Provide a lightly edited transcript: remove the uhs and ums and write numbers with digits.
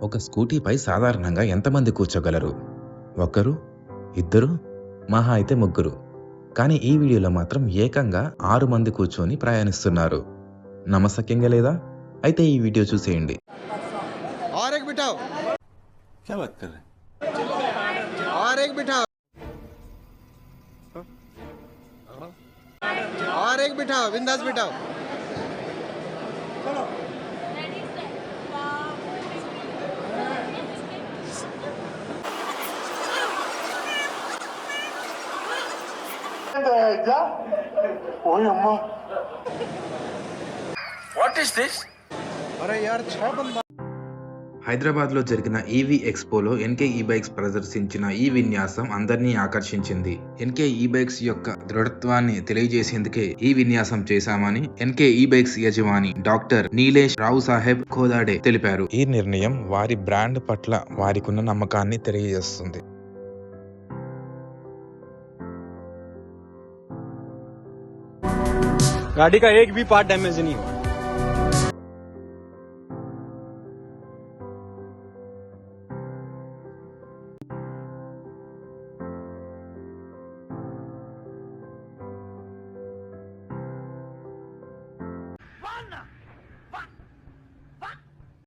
ఒక స్కూటీపై సాధారణంగా ఎంతమంది కూర్చోగలరు? ఒకరు, ఇద్దరు, మహా అయితే ముగ్గురు. కానీ ఈ వీడియోలో మాత్రం ఏకంగా 6 మంది కూర్చొని ప్రయాణిస్తున్నారు. నమ్మశక్యంగా లేదా? అయితే ఈ వీడియో చూసేయండి. और एक बिठाओ। क्या बात कर रहे हैं? और एक बिठाओ। और एक बिठाओ, बिंदास बिठाओ। What is this? अरे यार 6 बंदा। హైదరాబాద్లో జరిగిన ఈవీ ఎక్స్పోలో ఎన్కే ఈ బైక్స్ ప్రదర్శించిన ఈ విన్యాసం అందరినీ ఆకర్షించింది. ఎన్కే ఈ బైక్స్ యొక్క దృఢత్వాన్ని తెలియజేసేందుకే ఈ విన్యాసం చేశామని ఎన్కే ఈ బైక్స్ యజమాని డాక్టర్ నీలేష్ రావు సాహెబ్ ఖోదాడే తెలిపారు. ఈ నిర్ణయం వారి బ్రాండ్ పట్ల వారికున్న నమ్మకాన్ని తెలియజేస్తుంది. गाड़ी का एक भी पार्ट डैमेज नहीं हुआ।